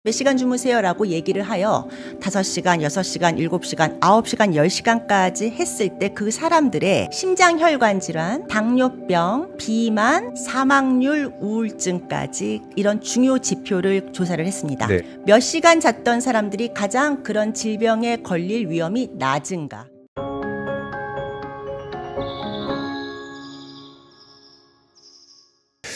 몇 시간 주무세요라고 얘기를 하여 5시간, 6시간, 7시간, 9시간, 10시간까지 했을 때 그 사람들의 심장혈관 질환, 당뇨병, 비만, 사망률, 우울증까지 이런 중요 지표를 조사를 했습니다. 네. 몇 시간 잤던 사람들이 가장 그런 질병에 걸릴 위험이 낮은가?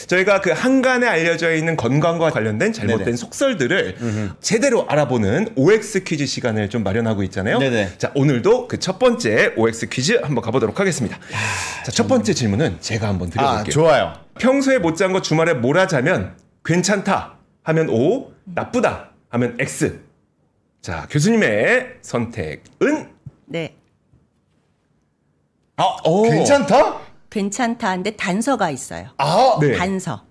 저희가 그 한간에 알려져 있는 건강과 관련된 잘못된 네네. 속설들을 제대로 알아보는 OX 퀴즈 시간을 좀 마련하고 있잖아요. 네네. 자, 오늘도 그 첫 번째 OX 퀴즈 한번 가보도록 하겠습니다. 자, 첫 번째 질문은 제가 한번 드려볼게요. 좋아요. 평소에 못 잔 거 주말에 몰아자면 괜찮다 하면 O, 나쁘다 하면 X. 자, 교수님의 선택은? 네. 괜찮다? 괜찮다는데 단서가 있어요. 네.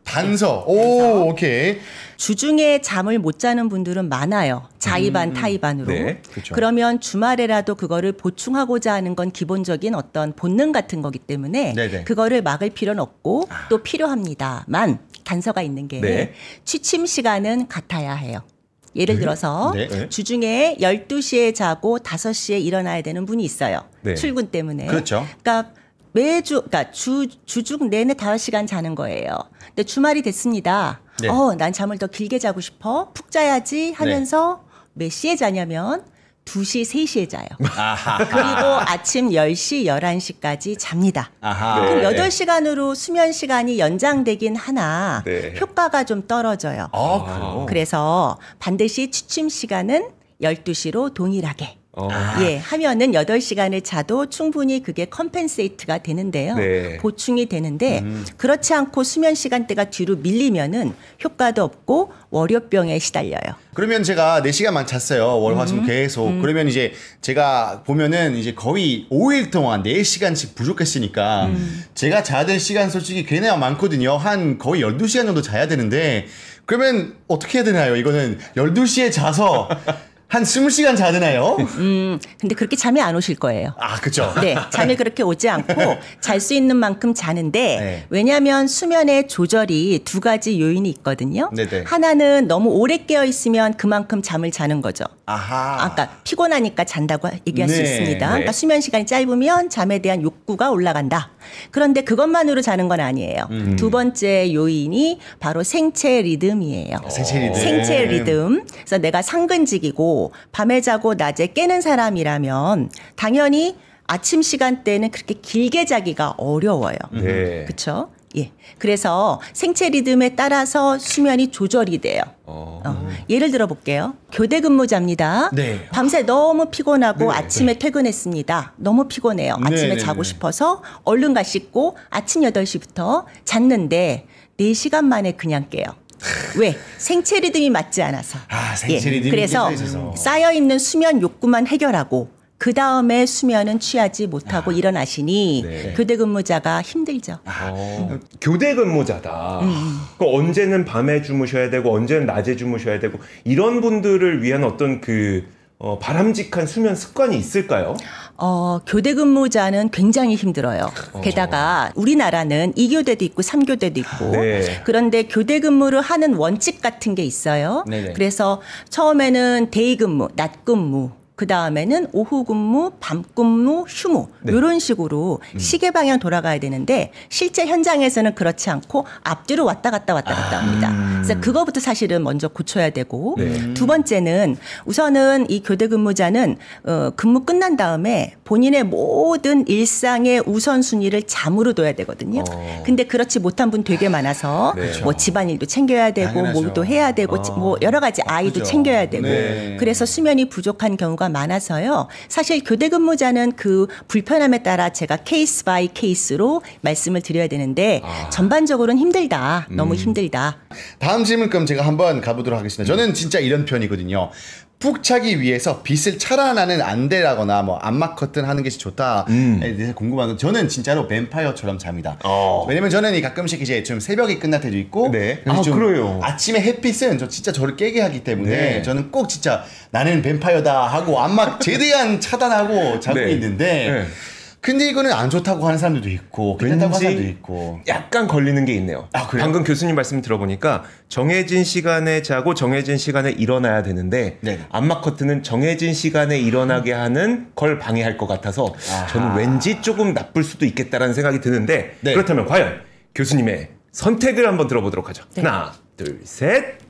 단서. 오, 오케이. 주중에 잠을 못 자는 분들은 많아요. 자의반, 타의반으로. 네, 그렇죠. 그러면 주말에라도 그거를 보충하고자 하는 건 기본적인 어떤 본능 같은 거기 때문에 네네. 그거를 막을 필요는 없고 또 필요합니다만 단서가 있는 게 네. 취침 시간은 같아야 해요. 예를 들어서 네. 주중에 12시에 자고 5시에 일어나야 되는 분이 있어요. 네. 출근 때문에. 그렇죠. 그러니까 주중 내내 5시간 자는 거예요. 근데 주말이 됐습니다. 네. 난 잠을 더 길게 자고 싶어. 푹 자야지 하면서 몇 시에 자냐면 2시, 3시에 자요. 그리고 아침 10시, 11시까지 잡니다. 아하. 네. 그럼 8시간으로 수면 시간이 연장되긴 하나 네. 효과가 좀 떨어져요. 그래요? 그래서 반드시 취침 시간은 12시로 동일하게 아. 하면은 8시간을 자도 충분히 그게 컴펜세이트가 되는데요. 네. 보충이 되는데 그렇지 않고 수면 시간대가 뒤로 밀리면은 효과도 없고 월요병에 시달려요. 그러면 제가 4시간만 잤어요. 월, 화, 수 계속. 그러면 이제 제가 보면은 이제 거의 5일 동안 4시간씩 부족했으니까 제가 자야 될 시간 솔직히 굉장히 많거든요. 한 거의 12시간 정도 자야 되는데 그러면 어떻게 해야 되나요? 이거는 12시에 자서 한 20시간 자야 되나요? 근데 그렇게 잠이 안 오실 거예요. 그쵸. 네, 잠이 그렇게 오지 않고 잘 수 있는 만큼 자는데 네. 왜냐하면 수면의 조절이 두 가지 요인이 있거든요. 네네. 하나는 너무 오래 깨어 있으면 그만큼 잠을 자는 거죠. 아하. 피곤하니까 잔다고 얘기할 수 네, 있습니다. 네. 그러니까 수면 시간이 짧으면 잠에 대한 욕구가 올라간다. 그런데 그것만으로 자는 건 아니에요. 두 번째 요인이 바로 생체 리듬이에요. 생체 리듬. 생체 리듬. 그래서 내가 상근직이고 밤에 자고 낮에 깨는 사람이라면 당연히 아침 시간대는 그렇게 길게 자기가 어려워요. 네. 그렇죠? 예. 그래서 생체 리듬에 따라서 수면이 조절이 돼요. 예를 들어 볼게요. 교대 근무자입니다. 네. 밤새 너무 피곤하고 네. 아침에 퇴근했습니다. 너무 피곤해요. 아침에 네, 자고 네. 싶어서 얼른 가 씻고 아침 8시부터 잤는데 4시간 만에 그냥 깨요. 왜? 생체 리듬이 맞지 않아서. 생체 리듬이 그래서 깨져 있어서. 쌓여있는 수면 욕구만 해결하고 그 다음에 수면은 취하지 못하고 일어나시니 네. 교대 근무자가 힘들죠. 교대 근무자다. 그 언제는 밤에 주무셔야 되고 언제는 낮에 주무셔야 되고 이런 분들을 위한 어떤 바람직한 수면 습관이 있을까요? 교대 근무자는 굉장히 힘들어요. 게다가 우리나라는 2교대도 있고 3교대도 있고 네. 그런데 교대 근무를 하는 원칙 같은 게 있어요. 네네. 그래서 처음에는 데이 근무, 낮 근무 그 다음에는 오후 근무, 밤 근무, 휴무 이런 식으로 시계 방향 돌아가야 되는데 실제 현장에서는 그렇지 않고 앞뒤로 왔다 갔다 합니다. 그래서 그거부터 사실은 먼저 고쳐야 되고 네. 두 번째는 우선은 이 교대 근무자는 근무 끝난 다음에 본인의 모든 일상의 우선순위를 잠으로 둬야 되거든요. 근데 그렇지 못한 분 되게 많아서 네. 뭐 집안일도 챙겨야 되고 당연하죠. 뭐도 해야 되고 뭐 여러 가지 아이도 그죠. 챙겨야 되고 네. 그래서 수면이 부족한 경우가 많아서요. 사실 교대 근무자는 그 불편함에 따라 제가 케이스 바이 케이스로 말씀을 드려야 되는데 전반적으로는 힘들다. 너무 힘들다. 다음 질문 그럼 제가 한번 가보도록 하겠습니다. 저는 진짜 이런 편이거든요. 푹 자기 위해서 빛을 차단하는 안대라거나 뭐 암막 커튼 하는 것이 좋다에 대해서 궁금한 건 저는 진짜로 뱀파이어처럼 잡니다. 왜냐면 저는 가끔씩 이제 좀 새벽에 끝날 때도 있고 네. 그래서 좀 그래요. 아침에 햇빛은 진짜 저를 깨게 하기 때문에 네. 저는 꼭 진짜 나는 뱀파이어다 하고 암막 최대한 차단하고 자고 네. 있는데 네. 근데 이거는 안 좋다고 하는 사람들도 있고 괜찮다고 하는 왠지 사람도 있고. 약간 걸리는 게 있네요. 아, 그래요? 방금 교수님 말씀 들어보니까 정해진 시간에 자고 정해진 시간에 일어나야 되는데 네. 안마 커튼은 정해진 시간에 일어나게 하는 걸 방해할 것 같아서 아하. 저는 왠지 조금 나쁠 수도 있겠다라는 생각이 드는데 네. 그렇다면 과연 교수님의 선택을 한번 들어보도록 하죠. 네. 하나, 둘, 셋.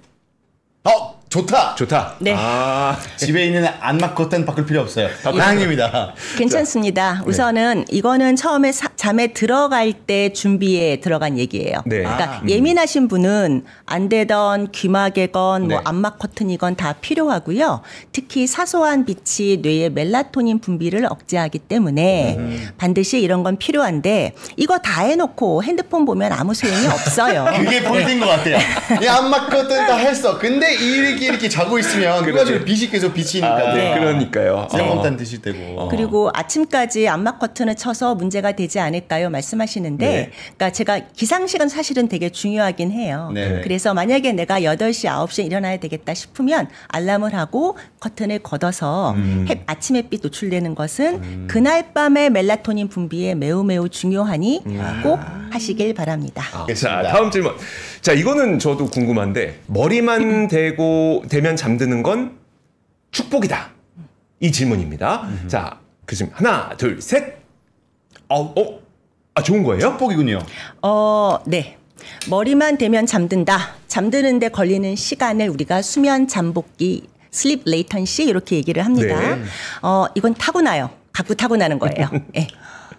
좋다. 좋다. 네. 아, 집에 있는 안마 커튼 바꿀 필요 없어요. 다행입니다. 괜찮습니다. 우선은 이거는 처음에 잠에 들어갈 때 준비에 들어간 얘기예요. 네. 그러니까 예민하신 분은 안 되던 귀마개건 뭐 네. 안마 커튼이건 다 필요하고요. 특히 사소한 빛이 뇌의 멜라토닌 분비를 억제하기 때문에 반드시 이런 건 필요한데 이거 다 해놓고 핸드폰 보면 아무 소용이 없어요. 그게 포인트인 것 같아요. 이 안마 커튼 다 했어. 근데 이렇게 자고 있으면 그래가지고 빛이 계속 비치니까. 아, 네. 그러니까요. 깜깜단 드실 때고. 그리고 아침까지 안마 커튼을 쳐서 문제가 되지 않을까요? 말씀하시는데, 네. 그러니까 제가 기상시간 사실은 되게 중요하긴 해요. 네. 그래서 만약에 내가 8시, 9시에 일어나야 되겠다 싶으면 알람을 하고 커튼을 걷어서 아침 햇빛 노출되는 것은 그날 밤의 멜라토닌 분비에 매우 중요하니 꼭 하시길 바랍니다. 자, 다음 질문. 자, 이거는 저도 궁금한데 머리만 대면 잠드는 건 축복이다. 이 질문입니다. 자, 교수님 하나, 둘, 셋. 좋은 거예요? 축복이군요. 네. 머리만 대면 잠든다. 잠드는데 걸리는 시간을 우리가 수면 잠복기 슬립 레이턴시 이렇게 얘기를 합니다. 네. 이건 타고나요. 갖고 타고나는 거예요. 네.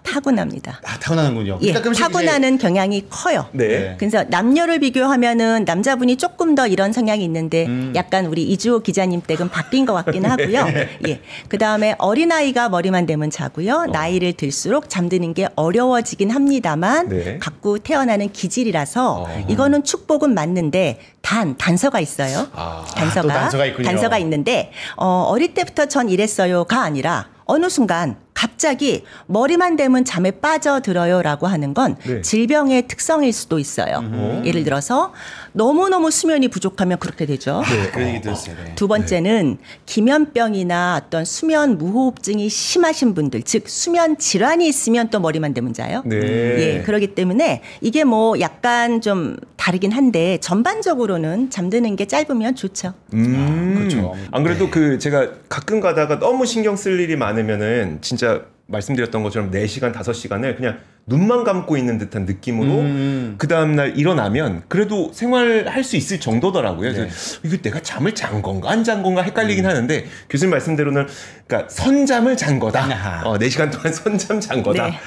타고납니다. 타고나는군요. 예, 가끔씩 타고나는 경향이 커요. 네. 그래서 남녀를 비교하면은 남자분이 조금 더 이런 성향이 있는데 약간 우리 이주호 기자님 댁은 바뀐 것 같긴 하고요. 예. 그 다음에 어린아이가 머리만 대면 자고요. 나이를 들수록 잠드는 게 어려워지긴 합니다만 네. 갖고 태어나는 기질이라서 이거는 축복은 맞는데 단서가 있어요. 단서가. 또 단서가 있군요. 단서가 있는데 어릴 때부터 전 이랬어요가 아니라 어느 순간 갑자기 머리만 대면 잠에 빠져들어요라고 하는 건 네. 질병의 특성일 수도 있어요. 예를 들어서 너무너무 수면이 부족하면 그렇게 되죠. 그런 얘기 들었어요. 네. 두 번째는 기면병이나 어떤 수면 무호흡증이 심하신 분들, 즉 수면 질환이 있으면 또 머리만 대면 자요. 네. 예, 그렇기 때문에 이게 뭐 약간 좀 다르긴 한데 전반적으로는 잠드는 게 짧으면 좋죠. 그렇죠. 안 그래도 제가 가끔 가다가 너무 신경 쓸 일이 많으면은 진짜 말씀드렸던 것처럼 4시간, 5시간을 그냥 눈만 감고 있는 듯한 느낌으로 그 다음날 일어나면 그래도 생활할 수 있을 정도더라고요. 네. 그래서 이거 내가 잠을 잔 건가 안 잔 건가 헷갈리긴 하는데 교수님 말씀대로는 그러니까 선잠을 잔 거다. 아하. 4시간 동안 선잠 잔 거다. 네.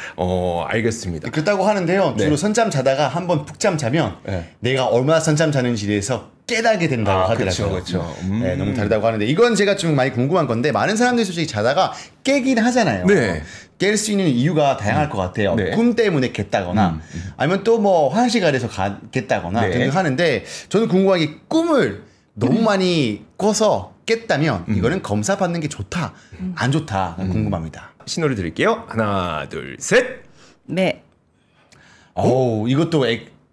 알겠습니다. 그렇다고 하는데요. 네. 주로 선잠 자다가 한번 푹잠 자면 네. 내가 얼마나 선잠 자는지에 대해서 깨닫게 된다고 하더라고요. 그렇죠. 네, 너무 다르다고 하는데 이건 제가 좀 많이 궁금한 건데 많은 사람들이 솔직히 자다가 깨긴 하잖아요. 네. 깰 수 있는 이유가 다양할 것 같아요. 네. 꿈 때문에 깼다거나 아니면 또 뭐 화장실 가려서 깼다거나 네. 등등 하는데 저는 궁금한 게 꿈을 너무 많이 꿔서 깼다면 이거는 검사 받는 게 좋다, 안 좋다 궁금합니다. 신호를 드릴게요. 하나, 둘, 셋. 네. 오, 이것도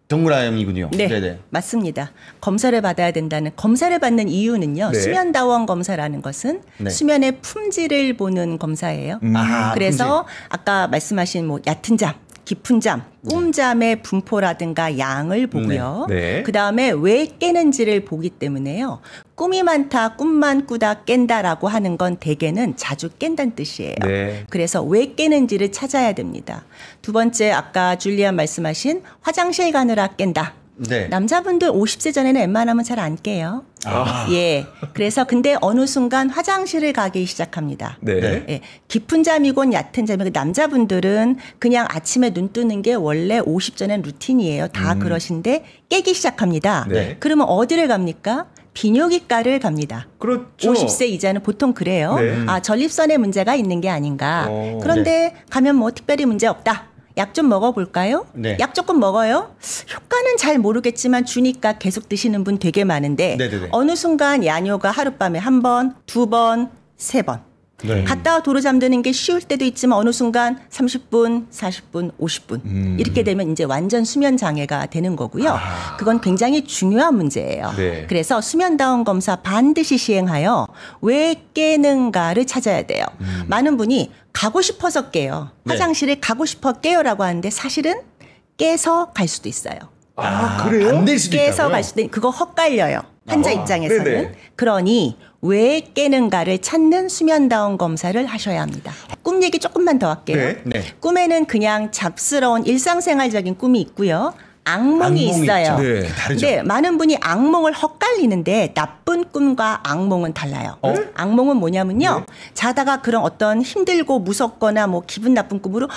동그라미군요. 네, 네네. 맞습니다. 검사를 받아야 된다는 검사를 받는 이유는요. 네. 수면다원 검사라는 것은 네. 수면의 품질을 보는 검사예요. 아, 그래서 아까 말씀하신 뭐 얕은 잠, 깊은 잠, 꿈잠의 분포라든가 양을 보고요. 네. 그다음에 왜 깨는지를 보기 때문에요. 꿈이 많다, 꿈만 꾸다 깬다라고 하는 건 대개는 자주 깬다는 뜻이에요. 네. 그래서 왜 깨는지를 찾아야 됩니다. 두 번째 아까 줄리안 말씀하신 화장실 가느라 깬다. 네. 남자분들 50세 전에는 웬만하면 잘 안 깨요. 예. 그래서 근데 어느 순간 화장실을 가기 시작합니다. 네. 네. 예. 깊은 잠이건 얕은 잠이건 남자분들은 그냥 아침에 눈 뜨는 게 원래 50전엔 루틴이에요. 다 그러신데 깨기 시작합니다. 네. 그러면 어디를 갑니까? 비뇨기과를 갑니다. 그렇죠. 50세 이자는 보통 그래요. 네. 전립선에 문제가 있는 게 아닌가. 그런데 가면 뭐 특별히 문제 없다. 약 좀 먹어볼까요? 네. 약 조금 먹어요? 효과는 잘 모르겠지만 주니까 계속 드시는 분 되게 많은데 네네네. 어느 순간 야뇨가 하룻밤에 1번, 2번, 3번. 네. 갔다가 도로 잠드는 게 쉬울 때도 있지만 어느 순간 30분, 40분, 50분 이렇게 되면 이제 완전 수면 장애가 되는 거고요. 그건 굉장히 중요한 문제예요. 네. 그래서 수면다운 검사 반드시 시행하여 왜 깨는가를 찾아야 돼요. 많은 분이 가고 싶어서 깨요. 네. 화장실에 가고 싶어 깨요라고 하는데 사실은 깨서 갈 수도 있어요. 그래요? 안 될 수도 깨서 있다고요? 갈 수도 그거 헛갈려요. 환자 입장에서는. 네네. 그러니 왜 깨는가를 찾는 수면다운 검사를 하셔야 합니다. 꿈 얘기 조금만 더 할게요. 네. 네. 꿈에는 그냥 잡스러운 일상생활적인 꿈이 있고요. 악몽이 있어요. 있죠. 네. 다르죠. 근데 많은 분이 악몽을 헛갈리는데 나쁜 꿈과 악몽은 달라요. 악몽은 뭐냐면요. 자다가 그런 어떤 힘들고 무섭거나 뭐 기분 나쁜 꿈으로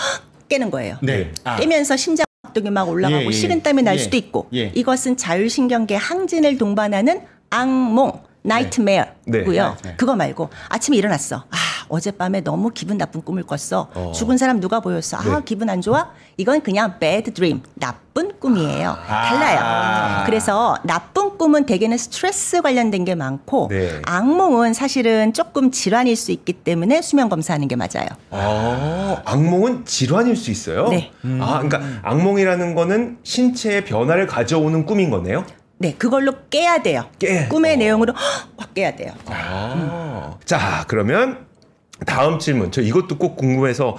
깨는 거예요. 네. 깨면서 심장박동이 막 올라가고 예, 예. 식은땀이 날 예. 수도 있고 예. 이것은 자율신경계 항진을 동반하는 악몽, 나이트메어고요. 네. 그거 말고 아침에 일어났어. 어젯밤에 너무 기분 나쁜 꿈을 꿨어. 죽은 사람 누가 보였어. 네. 기분 안 좋아? 이건 그냥 bad dream, 나쁜 꿈이에요. 달라요. 그래서 나쁜 꿈은 대개는 스트레스 관련된 게 많고 네. 악몽은 사실은 조금 질환일 수 있기 때문에 수면 검사하는 게 맞아요. 악몽은 질환일 수 있어요? 네. 그러니까 악몽이라는 거는 신체에 변화를 가져오는 꿈인 거네요? 네, 그걸로 깨야 돼요. 꿈의 내용으로 확 깨야 돼요. 자, 그러면 다음 질문. 저 이것도 꼭 궁금해서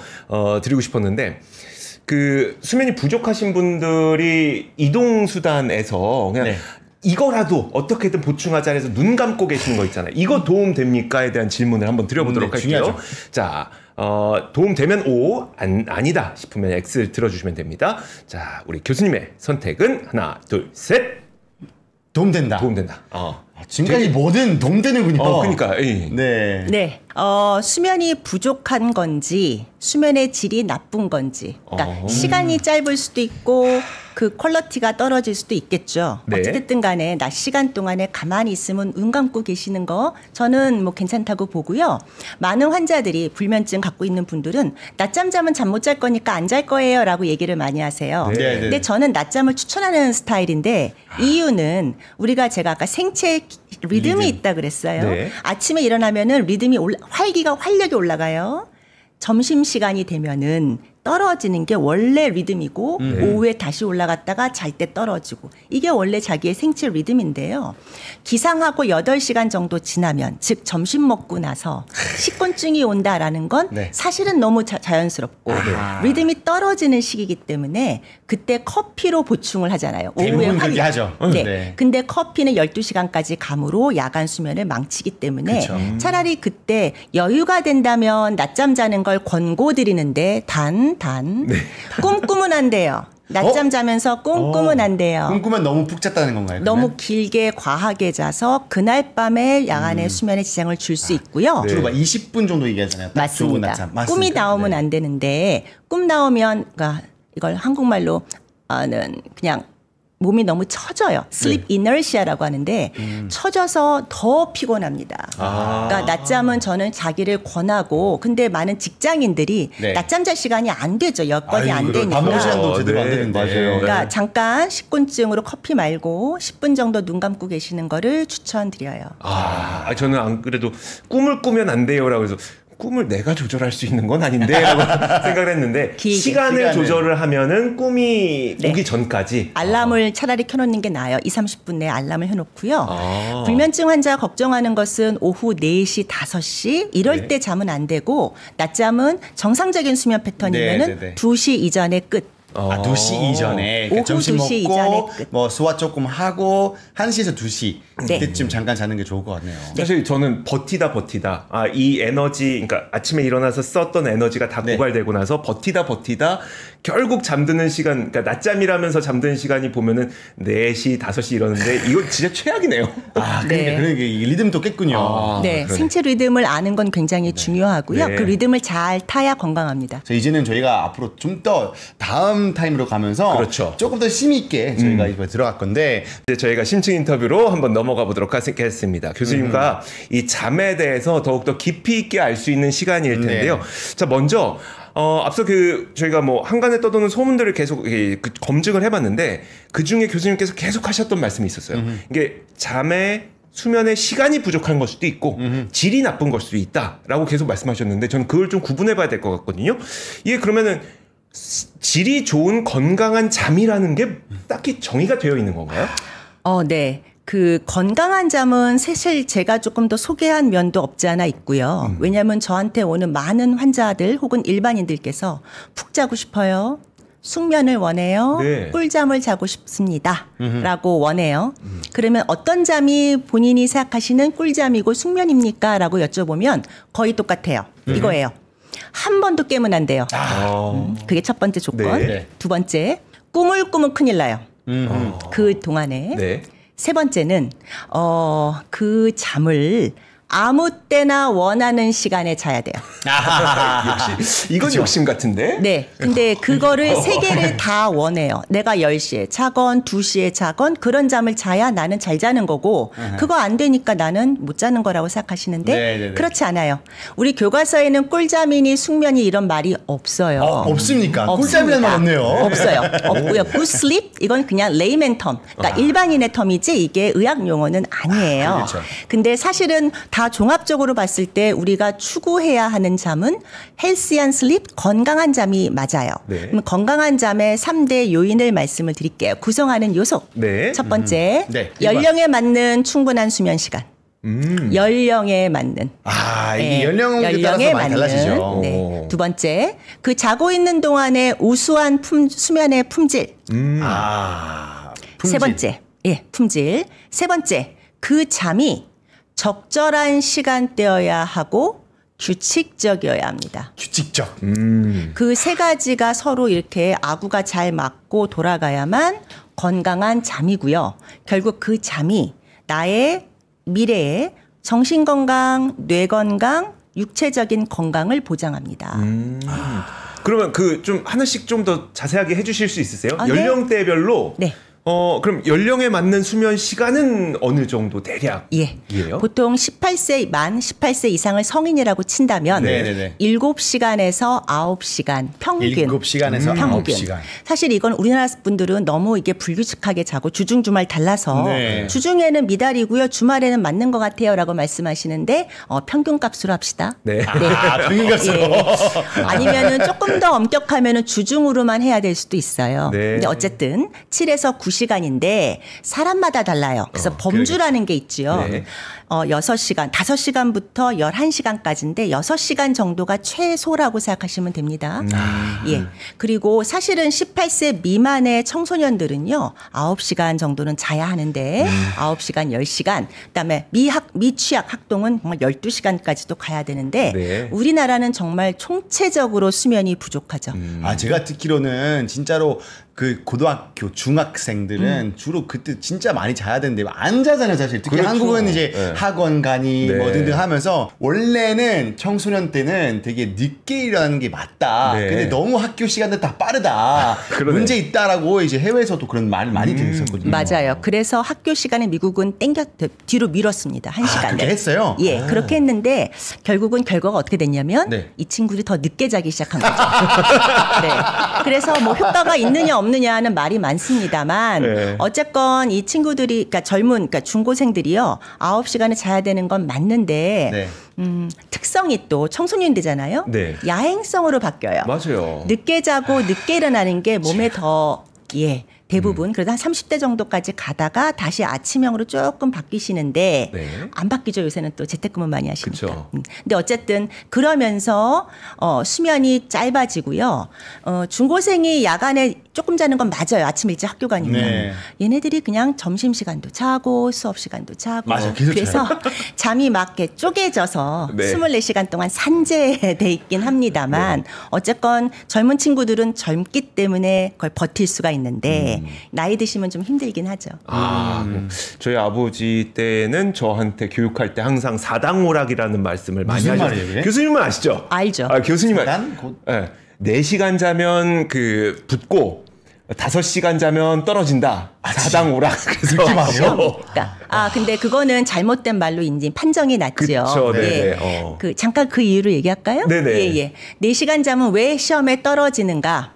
드리고 싶었는데 그 수면이 부족하신 분들이 이동수단에서 그냥 네. 이거라도 어떻게든 보충하자 해서 눈 감고 계시는 거 있잖아요. 이거 도움 됩니까?에 대한 질문을 한번 드려보도록 네, 할게요. 중요하죠. 자, 도움 되면 O, 아니다 싶으면 X를 들어주시면 됩니다. 자, 우리 교수님의 선택은 하나, 둘, 셋. 도움된다. 도움된다. 지금까지 뭐든 도움되는군요. 그러니까. 네. 네, 수면이 부족한 건지 수면의 질이 나쁜 건지, 그러니까 시간이 짧을 수도 있고 그 퀄리티가 떨어질 수도 있겠죠. 네. 어찌됐든 간에 낮 시간 동안에 가만히 있으면 눈 감고 계시는 거 저는 뭐 괜찮다고 보고요. 많은 환자들이 불면증 갖고 있는 분들은 낮잠 자면 잠 못 잘 거니까 안 잘 거예요라고 얘기를 많이 하세요. 네. 네. 근데 저는 낮잠을 추천하는 스타일인데 이유는 제가 아까 생체 리듬이 있다 그랬어요. 네. 아침에 일어나면은 리듬이 활력이 올라가요. 점심 시간이 되면은 떨어지는 게 원래 리듬이고 오후에 다시 올라갔다가 잘 때 떨어지고 이게 원래 자기의 생체 리듬인데요. 기상하고 8시간 정도 지나면 즉 점심 먹고 나서 식곤증이 온다라는 건 네. 사실은 너무 자연스럽고 리듬이 떨어지는 시기이기 때문에 그때 커피로 보충을 하잖아요. 오후에 대부분 그렇게 하죠. 네. 네. 근데 커피는 12시간까지 감으로 야간 수면을 망치기 때문에 그쵸. 차라리 그때 여유가 된다면 낮잠 자는 걸 권고드리는데 단 꿈꾸면 안 돼요. 낮잠 자면서 꿈꾸면 안 돼요. 꿈꾸면 너무 푹 잤다는 건가요? 너무 길게 과하게 자서 그날 밤에 야간에 수면에 지장을 줄 수 있고요. 네. 주로 막 20분 정도 얘기하잖아요. 딱 좋은 맞습니다. 낮잠. 맞습니까? 꿈이 나오면 네. 안 되는데 꿈 나오면 그러니까 이걸 한국말로는 그냥 몸이 너무 처져요. sleep inertia라고 하는데 처져서 더 피곤합니다. 그러니까 낮잠은 저는 자기를 권하고 근데 많은 직장인들이 네. 낮잠 잘 시간이 안 되죠. 여건이 안 되니까. 밥 먹을 시간도 제대로 안 되는데. 맞아요. 그러니까 잠깐 식곤증으로 커피 말고 10분 정도 눈 감고 계시는 거를 추천드려요. 저는 안 그래도 꿈을 꾸면 안 돼요라고 해서 꿈을 내가 조절할 수 있는 건 아닌데라고 생각을 했는데 시간을 조절을 하면은 꿈이 네. 오기 전까지 알람을 차라리 켜놓는 게 나아요. 20-30분 내에 알람을 해놓고요. 불면증 환자 걱정하는 것은 오후 4시, 5시 이럴 때 잠은 안 되고 낮잠은 정상적인 수면 패턴이면은 2시 이전에 끝. 2시 이전에 그러니까 오후 점심 2시 먹고 이전에 끝. 뭐 소화 조금 하고 1시에서 2시 네. 그때쯤 잠깐 자는 게 좋을 것 같네요. 사실 저는 버티다 이 에너지 그러니까 아침에 일어나서 썼던 에너지가 다 고갈되고 나서 버티다 결국 잠드는 시간 그러니까 낮잠이라면서 잠드는 시간이 보면은 4시 5시 이러는데 이거 진짜 최악이네요. 그러니까 이 리듬도 깼군요. 네, 그러네. 생체 리듬을 아는 건 굉장히 중요하고요. 네. 그 리듬을 잘 타야 건강합니다. 이제는 저희가 앞으로 좀 더 다음 타임으로 가면서 그렇죠. 조금 더 심의 있게 저희가 이번에 들어갈 건데 이제 저희가 심층 인터뷰로 한번 넘어가 보도록 하겠습니다. 교수님과 이 잠에 대해서 더욱더 깊이 있게 알 수 있는 시간일 텐데요. 자, 먼저 앞서 저희가 뭐 한간에 떠도는 소문들을 계속 검증을 해봤는데 그 중에 교수님께서 계속 하셨던 말씀이 있었어요. 이게 잠에 수면의 시간이 부족한 걸 수도 있고 질이 나쁜 걸 수도 있다라고 계속 말씀하셨는데 저는 그걸 좀 구분해 봐야 될 것 같거든요. 이게 그러면은 질이 좋은 건강한 잠이라는 게 딱히 정의가 되어 있는 건가요? 네. 그 건강한 잠은 사실 제가 조금 더 소개한 면도 없지 않아 있고요. 왜냐하면 저한테 오는 많은 환자들 혹은 일반인들께서 푹 자고 싶어요. 숙면을 원해요. 네. 꿀잠을 자고 싶습니다. 라고 원해요. 그러면 어떤 잠이 본인이 생각하시는 꿀잠이고 숙면입니까? 라고 여쭤보면 거의 똑같아요. 이거예요. 한 번도 깨면 안 돼요. 그게 첫 번째 조건. 네. 두 번째, 꿈을 꾸면 큰일 나요. 그 동안에. 네. 세 번째는 그 잠을 아무 때나 원하는 시간에 자야 돼요. 역시 이건 욕심 같은데. 네. 근데 그거를 세 개를 다 원해요. 내가 10시에 자건 2시에 자건 그런 잠을 자야 나는 잘 자는 거고 그거 안 되니까 나는 못 자는 거라고 생각하시는데 네네네. 그렇지 않아요. 우리 교과서에는 꿀잠이니 숙면이 이런 말이 없어요. 없습니까? 없습니다. 꿀잠이라는 말 없네요. 없어요. 없고요. good sleep 이건 그냥 레이맨 텀. 그러니까 일반인의 텀이지 이게 의학 용어는 아니에요. 그렇죠. 근데 사실은 다 종합적으로 봤을 때 우리가 추구해야 하는 잠은 헬시한 슬립, 건강한 잠이 맞아요. 네. 그럼 건강한 잠의 3대 요인을 말씀을 드릴게요. 구성하는 요소. 네. 첫 번째, 네, 연령에 맞는 충분한 수면 시간. 연령에 맞는. 이게 연령에 따라서 많이 달라지죠. 네. 두 번째, 그 자고 있는 동안에 우수한 수면의 품질. 품질. 세 번째, 품질. 세 번째, 그 잠이 적절한 시간대여야 하고 규칙적이어야 합니다. 규칙적. 그 세 가지가 서로 이렇게 아구가 잘 맞고 돌아가야만 건강한 잠이고요. 결국 그 잠이 나의 미래의 정신 건강, 뇌 건강, 육체적인 건강을 보장합니다. 그러면 그 좀 하나씩 좀 더 자세하게 해주실 수 있으세요? 네. 연령대별로. 네. 그럼 연령에 맞는 수면 시간은 어느 정도 대략이에요? 보통 18세 이상을 성인이라고 친다면 네네네. 7시간에서 9시간 평균. 7시간에서 평균. 9시간. 사실 이건 우리나라 분들은 너무 이게 불규칙하게 자고 주중 주말 달라서 네. 주중에는 미달이고요. 주말에는 맞는 것 같아요라고 말씀하시는데 평균 값으로 합시다. 네. 평균값으로. 아니면은 조금 더 엄격하면은 주중으로만 해야 될 수도 있어요. 네. 근데 어쨌든 7에서 9시간인데 사람마다 달라요. 그래서 범주라는 게 있지요. 네. 6시간, 5시간부터 11시간까지인데 6시간 정도가 최소라고 생각하시면 됩니다. 예. 그리고 사실은 18세 미만의 청소년들은요. 9시간 정도는 자야 하는데 9시간, 10시간. 그다음에 미취학 학동은 정말 12시간까지도 가야 되는데 네. 우리나라는 정말 총체적으로 수면이 부족하죠. 제가 듣기로는 진짜로 그 고등학교 중학생들은 주로 그때 진짜 많이 자야 되는데 안 자잖아요, 사실. 특히 그렇죠. 한국은 이제 네. 학원 가니 네. 뭐 등등 하면서 원래는 청소년 때는 되게 늦게 일어나는 게 맞다. 네. 근데 너무 학교 시간들 다 빠르다. 그러네. 문제 있다라고 이제 해외에서도 그런 말을 많이 들었었거든요. 맞아요. 그래서 학교 시간에 미국은 뒤로 밀었습니다. 1시간을. 그렇게 했어요? 예, 그렇게 했는데 결국은 결과가 어떻게 됐냐면 네. 이 친구들이 더 늦게 자기 시작한 거죠. 네. 그래서 뭐 효과가 있느냐 없느냐는 말이 많습니다만 네. 어쨌건 이 친구들이 그러니까 그러니까 중고생들이요 9시간을 자야 되는 건 맞는데 네. 특성이 또 청소년이잖아요. 네. 야행성으로 바뀌어요. 맞아요. 늦게 자고 늦게 일어나는 게 몸에 더 대부분 그래도 한 30대 정도까지 가다가 다시 아침형으로 조금 바뀌시는데 네. 안 바뀌죠. 요새는 또 재택근무 많이 하시니까. 그쵸. 근데 어쨌든 그러면서 수면이 짧아지고요. 중고생이 야간에 조금 자는 건 맞아요. 아침 일찍 학교 가니까. 네. 얘네들이 그냥 점심시간도 자고 수업 시간도 자고. 맞아요. 계속 그래서 잠이 막 이렇게 쪼개져서 네. 24시간 동안 산재돼 있긴 합니다만 어쨌건 젊은 친구들은 젊기 때문에 그걸 버틸 수가 있는데 나이 드시면 좀 힘들긴 하죠. 저희 아버지 때는 저한테 교육할 때 항상 사당오락이라는 말씀을 많이 무슨 하셨어요. 말이에요, 그게? 교수님은 아시죠? 알죠. 교수님 난 곧- 4시간 자면 그 붙고 5시간 자면 떨어진다. 사당오락. 그래서 그러니까 근데 그거는 잘못된 말로 이제 판정이 났죠. 그쵸, 네네. 잠깐 그 이유를 얘기할까요? 네네. 예. 4시간 잠은 왜 시험에 떨어지는가?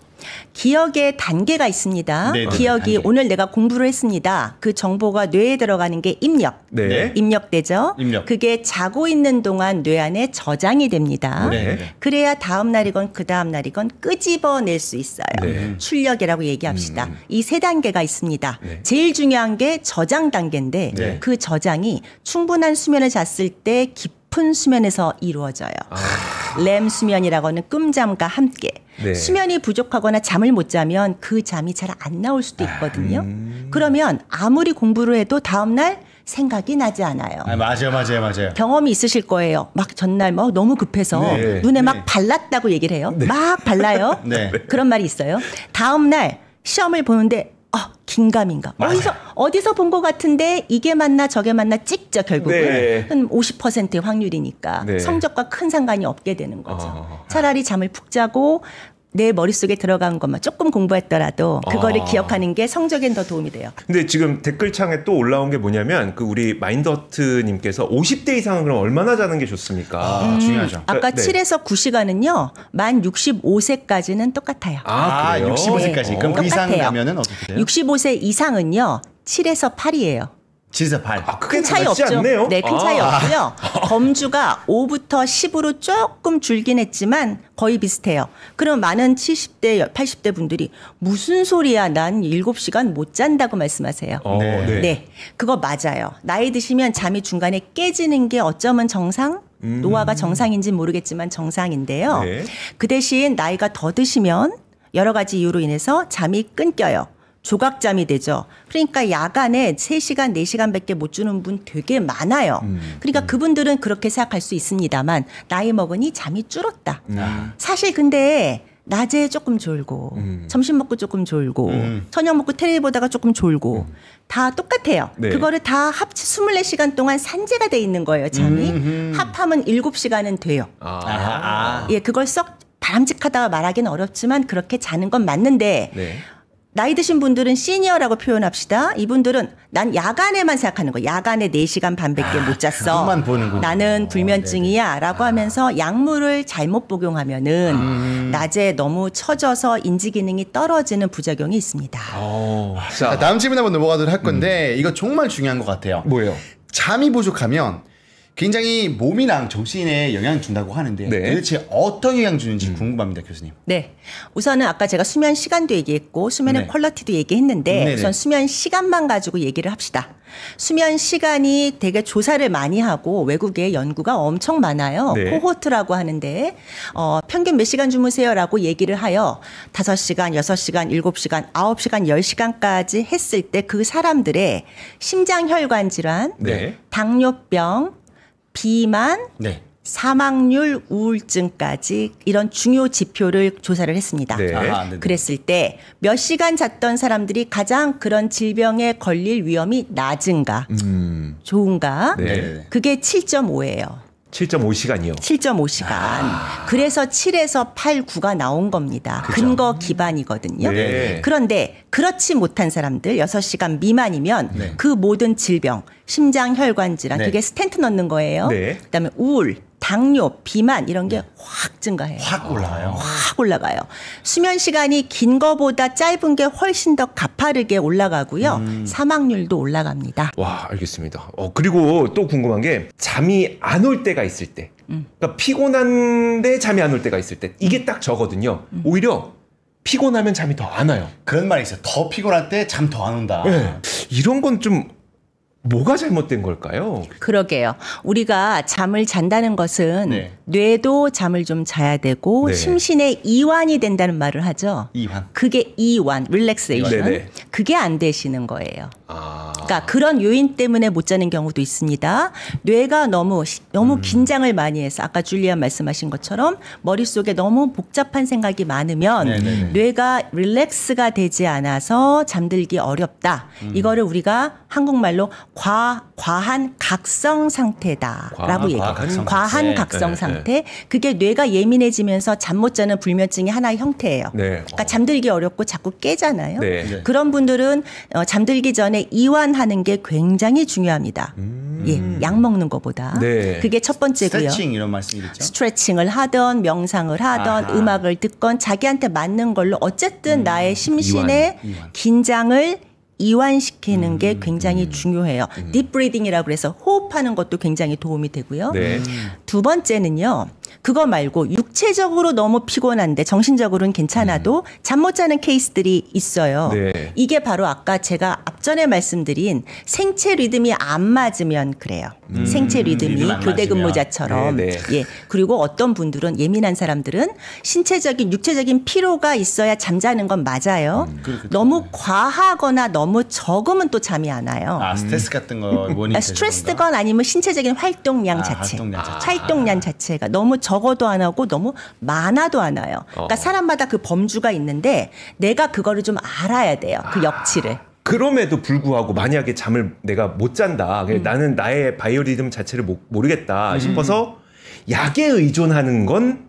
기억의 단계가 있습니다. 네, 네, 기억이 단계. 오늘 내가 공부를 했습니다. 그 정보가 뇌에 들어가는 게 입력. 네. 입력되죠. 입력. 그게 자고 있는 동안 뇌 안에 저장이 됩니다. 네. 그래야 다음 날이건 그 다음 날이건 끄집어낼 수 있어요. 네. 출력이라고 얘기합시다. 이 세 단계가 있습니다. 네. 제일 중요한 게 저장 단계인데 네. 그 저장이 충분한 수면을 잤을 때 깊은 수면에서 이루어져요. 렘 수면이라고 하는 꿈잠과 함께 네. 수면이 부족하거나 잠을 못 자면 그 잠이 잘 안 나올 수도 있거든요. 그러면 아무리 공부를 해도 다음 날 생각이 나지 않아요. 맞아요. 경험이 있으실 거예요. 막 전날 뭐 너무 급해서 네. 눈에 막 네. 발랐다고 얘기를 해요. 막 발라요. 네. 그런 말이 있어요. 다음 날 시험을 보는데 긴가민가. 어디서 본 것 같은데 이게 맞나 저게 맞나 찍죠 결국은. 네. 50%의 확률이니까 네. 성적과 큰 상관이 없게 되는 거죠. 아. 차라리 잠을 푹 자고 내 머릿속에 들어간 것만 조금 공부했더라도 그거를 아. 기억하는 게 성적엔 더 도움이 돼요. 근데 지금 댓글창에 또 올라온 게 뭐냐면 그 우리 마인드허트님께서 50대 이상은 그럼 얼마나 자는 게 좋습니까? 중요하죠. 아까 네. 7에서 9시간은요. 만 65세까지는 똑같아요. 그래요? 65세까지. 그럼 그 이상 똑같아요. 가면은 어떻게 돼요? 65세 이상은요. 7에서 8이에요. 7에서 8. 크게 큰 차이 달라지지 없죠. 않네요? 네, 큰 차이 없고요. 검주가 5부터 10으로 조금 줄긴 했지만 거의 비슷해요. 그럼 많은 70대, 80대 분들이 무슨 소리야? 난 7시간 못 잔다고 말씀하세요. 네. 네, 그거 맞아요. 나이 드시면 잠이 중간에 깨지는 게 어쩌면 정상? 노화가 정상인지 모르겠지만 정상인데요. 네. 그 대신 나이가 더 드시면 여러 가지 이유로 인해서 잠이 끊겨요. 조각잠이 되죠. 그러니까 야간에 3시간, 4시간밖에 못 주는 분 되게 많아요. 그러니까 그분들은 그렇게 생각할 수 있습니다만 나이 먹으니 잠이 줄었다. 사실 근데 낮에 조금 졸고 점심 먹고 조금 졸고 저녁 먹고 텔레비 보다가 조금 졸고 다 똑같아요. 네. 그거를 다 합치 24시간 동안 산재가 돼 있는 거예요. 잠이. 합하면 7시간은 돼요. 예, 그걸 썩 바람직하다고 말하기는 어렵지만 그렇게 자는 건 맞는데 네. 나이 드신 분들은 시니어라고 표현합시다. 이분들은 난 야간에만 생각하는 거예요. 야간에 4시간 반밖에 못 잤어. 그것만 보는군요. 나는 불면증이야 라고 하면서 약물을 잘못 복용하면은 낮에 너무 처져서 인지 기능이 떨어지는 부작용이 있습니다. 자, 다음 질문 한번 넘어가도록 할 건데 이거 정말 중요한 것 같아요. 뭐예요? 잠이 부족하면 굉장히 몸이랑 정신에 영향을 준다고 하는데 네. 도대체 어떤 영향 주는지 궁금합니다, 교수님. 네. 우선은 아까 제가 수면 시간도 얘기했고 수면의 네. 퀄리티도 얘기했는데 네네. 우선 수면 시간만 가지고 얘기를 합시다. 수면 시간이 되게 조사를 많이 하고 외국에 연구가 엄청 많아요. 네. 코호트라고 하는데 평균 몇 시간 주무세요라고 얘기를 하여 5시간, 6시간, 7시간, 9시간, 10시간까지 했을 때 그 사람들의 심장혈관 질환, 네. 당뇨병, 비만, 네. 사망률, 우울증까지 이런 중요 지표를 조사를 했습니다. 네. 아하, 네네. 그랬을 때 몇 시간 잤던 사람들이 가장 그런 질병에 걸릴 위험이 낮은가, 좋은가? 네. 그게 7.5예요. 7.5시간이요. 7.5시간. 그래서 7에서 8, 9가 나온 겁니다. 근거 기반이거든요. 네. 그런데 그렇지 못한 사람들 6시간 미만이면 네. 그 모든 질병, 심장혈관 질환, 네. 그게 스텐트 넣는 거예요. 네. 그다음에 우울, 당뇨, 비만 이런 게 확 증가해요. 확 올라가요. 확 올라가요. 수면 시간이 긴 거보다 짧은 게 훨씬 더 가파르게 올라가고요. 사망률도 올라갑니다. 와, 알겠습니다. 그리고 또 궁금한 게 잠이 안 올 때가 있을 때. 그러니까 피곤한데 잠이 안 올 때가 있을 때. 이게 딱 저거든요. 오히려 피곤하면 잠이 더 안 와요. 그런 말이 있어요. 더 피곤할 때 잠 더 안 온다. 네. 이런 건 좀 뭐가 잘못된 걸까요? 그러게요. 우리가 잠을 잔다는 것은 네. 뇌도 잠을 좀 자야 되고 네. 심신의 이완이 된다는 말을 하죠. 이완. 그게 이완, 릴렉세이션. 네네. 그게 안 되시는 거예요. 아. 그러니까 그런 요인 때문에 못 자는 경우도 있습니다. 뇌가 너무 긴장을 많이 해서 아까 줄리안 말씀하신 것처럼 머릿속에 너무 복잡한 생각이 많으면 네네네. 뇌가 릴렉스가 되지 않아서 잠들기 어렵다. 이거를 우리가 한국말로 과한 각성 상태다라고 얘기해요. 각성 과한 상태. 각성 네, 상태. 그게 뇌가 예민해지면서 잠 못 자는 불면증의 하나의 형태예요. 네. 그러니까 잠들기 어렵고 자꾸 깨잖아요. 네. 네. 그런 분들은 잠들기 전에 이완하는 게 굉장히 중요합니다. 예, 약 먹는 것보다. 네. 그게 첫 번째고요. 스트레칭 이런 말씀이겠죠? 스트레칭을 하던 명상을 하던 아하. 음악을 듣건 자기한테 맞는 걸로 어쨌든 나의 심신의 이완. 긴장을 이완시키는 게 굉장히 중요해요. 딥 브리딩이라고 해서 호흡하는 것도 굉장히 도움이 되고요. 네. 두 번째는요. 그거 말고 육체적으로 너무 피곤한데 정신적으로는 괜찮아도 잠 못 자는 케이스들이 있어요. 네. 이게 바로 아까 제가 앞전에 말씀드린 생체 리듬이 안 맞으면 그래요. 생체 리듬이 리듬 안 교대 맞으면. 근무자처럼. 네, 네. 예. 그리고 어떤 분들은 예민한 사람들은 신체적인 육체적인 피로가 있어야 잠자는 건 맞아요. 그렇겠죠. 너무 과하거나 너무 적으면 또 잠이 안 와요. 아 스트레스 같은 거 원인이 스트레스건 아니면 신체적인 활동량 아, 자체. 활동량 자체. 활동량 자체가 너무 적어도 안 하고 너무 많아도 안 와요. 그러니까 사람마다 그 범주가 있는데 내가 그거를 좀 알아야 돼요. 그 역치를. 그럼에도 불구하고 만약에 잠을 내가 못 잔다. 나는 나의 바이오리듬 자체를 모르겠다 싶어서 약에 의존하는 건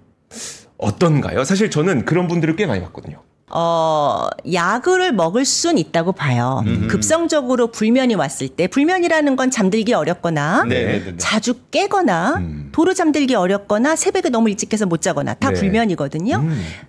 어떤가요? 사실 저는 그런 분들을 꽤 많이 봤거든요. 약을 먹을 순 있다고 봐요. 급성적으로 불면이 왔을 때, 불면이라는 건 잠들기 어렵거나, 네네네. 자주 깨거나, 도로 잠들기 어렵거나, 새벽에 너무 일찍 깨서 못 자거나, 다 네. 불면이거든요.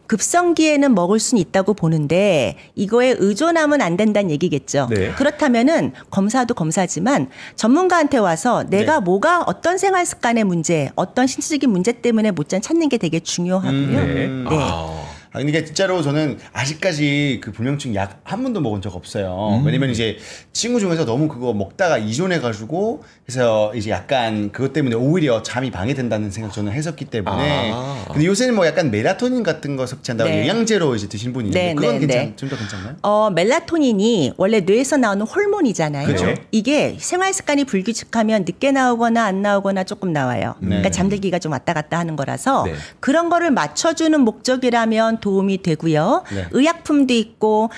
급성기에는 먹을 순 있다고 보는데, 이거에 의존하면 안 된다는 얘기겠죠. 네. 그렇다면은, 검사도 검사지만, 전문가한테 와서 내가 뭐가 어떤 생활 습관의 문제, 어떤 신체적인 문제 때문에 못 잔 찾는 게 되게 중요하고요. 네. 네. 아, 근데 진짜로 저는 아직까지 그 불면증 약 한 번도 먹은 적 없어요. 왜냐면 이제 친구 중에서 너무 그거 먹다가 이존해가지고 그래서 이제 약간 그것 때문에 오히려 잠이 방해된다는 생각 저는 했었기 때문에. 근데 요새는 뭐 약간 멜라토닌 같은 거 섭취한다고 네. 영양제로 이제 드신 분이 있는데 네, 그건 네, 좀 더 괜찮나요? 멜라토닌이 원래 뇌에서 나오는 호르몬이잖아요. 그렇죠. 이게 생활 습관이 불규칙하면 늦게 나오거나 안 나오거나 조금 나와요. 그러니까 잠들기가 좀 왔다 갔다 하는 거라서 네. 그런 거를 맞춰주는 목적이라면 도움이 되고요. 네. 의약품도 있고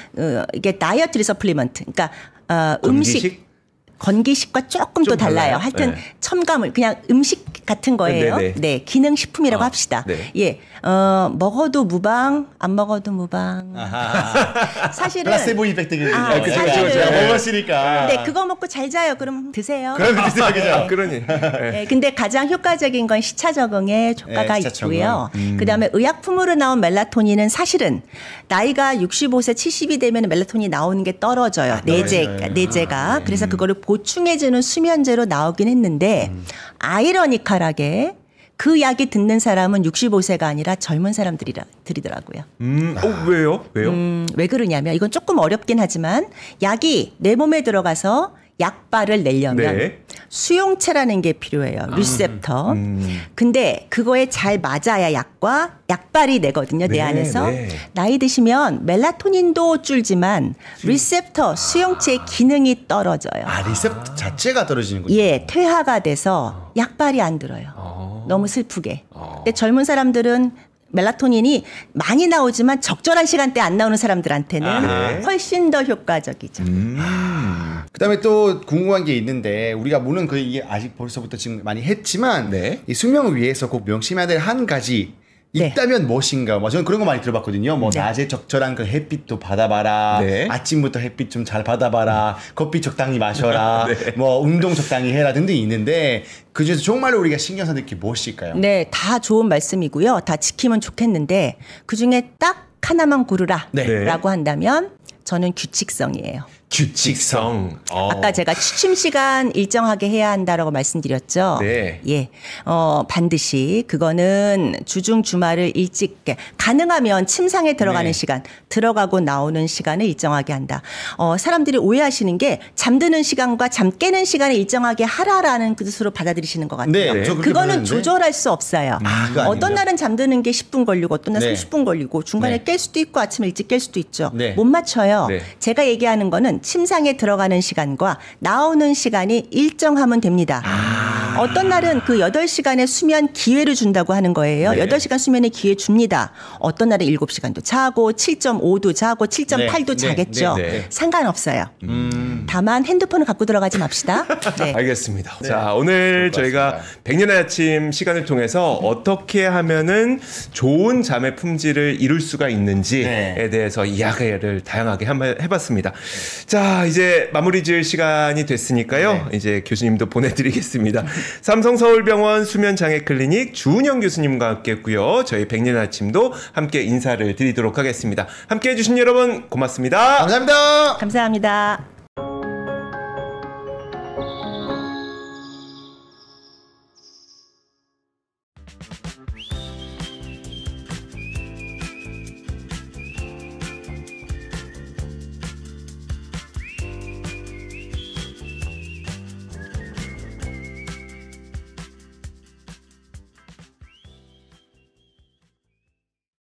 이게 다이어트리 서플리먼트, 그러니까 음식. 건기식과 조금 또 좀 달라요. 달라요? 하여튼 네. 첨가물 그냥 음식 같은 거예요. 네, 네. 네, 기능식품이라고 합시다. 네. 예, 먹어도 무방, 안 먹어도 무방. 사실은 플라세보 이펙트겠네요. 아, 그죠? 사실은- 제가 먹었으니까. 네, 그거 먹고 잘 자요. 그럼 드세요. 그럼 드세요, 그죠? 그러니. 네, 근데 가장 효과적인 건 시차 적응에 효과가 네, 시차 적응. 있고요. 그다음에 의약품으로 나온 멜라토닌은 사실은 나이가 65세, 70이 되면 멜라토닌이 나오는 게 떨어져요. 내재가. 그래서 그거를 보충해주는 수면제로 나오긴 했는데 아이러니컬하게 그 약이 듣는 사람은 65세가 아니라 젊은 사람들이더라고요. 왜요? 왜요? 왜 그러냐면 이건 조금 어렵긴 하지만 약이 내 몸에 들어가서 약발을 내려면 네. 수용체라는 게 필요해요. 리셉터. 근데 그거에 잘 맞아야 약발이 내거든요. 내 네, 안에서. 네. 나이 드시면 멜라토닌도 줄지만 리셉터, 수용체의 기능이 떨어져요. 아, 리셉터 자체가 떨어지는 거죠. 예, 퇴화가 돼서 약발이 안 들어요. 너무 슬프게. 근데 젊은 사람들은 멜라토닌이 많이 나오지만 적절한 시간대에 안 나오는 사람들한테는 네. 훨씬 더 효과적이죠. 그다음에 또 궁금한 게 있는데 우리가 물론 그 이게 아직 벌써부터 지금 많이 했지만 네. 이 수명을 위해서 꼭 명심해야 될 한 가지 네. 있다면 무엇인가? 뭐 저는 그런 거 많이 들어봤거든요. 뭐 네. 낮에 적절한 그 햇빛도 받아봐라. 네. 아침부터 햇빛 좀 잘 받아봐라. 커피 적당히 마셔라. 뭐 운동 적당히 해라 등등이 있는데 그중에서 정말로 우리가 신경 써야 될 게 무엇일까요? 네, 다 좋은 말씀이고요. 다 지키면 좋겠는데 그중에 딱 하나만 고르라 네. 라고 한다면 저는 규칙성이에요. 규칙성. 아까 제가 취침 시간 일정하게 해야 한다라고 말씀드렸죠. 네. 예. 반드시 그거는 주중 주말을 일찍 가능하면 침상에 들어가는 네. 시간, 들어가고 나오는 시간을 일정하게 한다. 사람들이 오해하시는 게 잠드는 시간과 잠 깨는 시간을 일정하게 하라라는 뜻으로 받아들이시는 것 같아요. 네, 저 그렇게 그거는 보는데. 조절할 수 없어요. 그거 아니에요? 어떤 날은 잠드는 게 10분 걸리고 어떤 날 네. 30분 걸리고 중간에 네. 깰 수도 있고 아침에 일찍 깰 수도 있죠. 네. 못 맞춰요. 네. 제가 얘기하는 거는 침상에 들어가는 시간과 나오는 시간이 일정하면 됩니다. 어떤 날은 그 8시간의 수면 기회를 준다고 하는 거예요. 네. 8시간 수면의 기회 줍니다. 어떤 날은 7시간도 자고 7.5도 자고 7.8도 네. 자겠죠. 네. 네. 상관없어요. 다만 핸드폰을 갖고 들어가지 맙시다. 네. 알겠습니다. 자, 오늘 좋을 것 저희가 같습니다. 100년의 아침 시간을 통해서 어떻게 하면은 좋은 잠의 품질을 이룰 수가 있는지에 네. 대해서 이야기를 다양하게 한번 해봤습니다. 자, 이제 마무리 지을 시간이 됐으니까요. 이제 교수님도 보내드리겠습니다. 삼성서울병원 수면장애 클리닉 주은영 교수님과 함께 했고요. 저희 백년 아침도 함께 인사를 드리도록 하겠습니다. 함께 해주신 여러분 고맙습니다. 감사합니다. 감사합니다.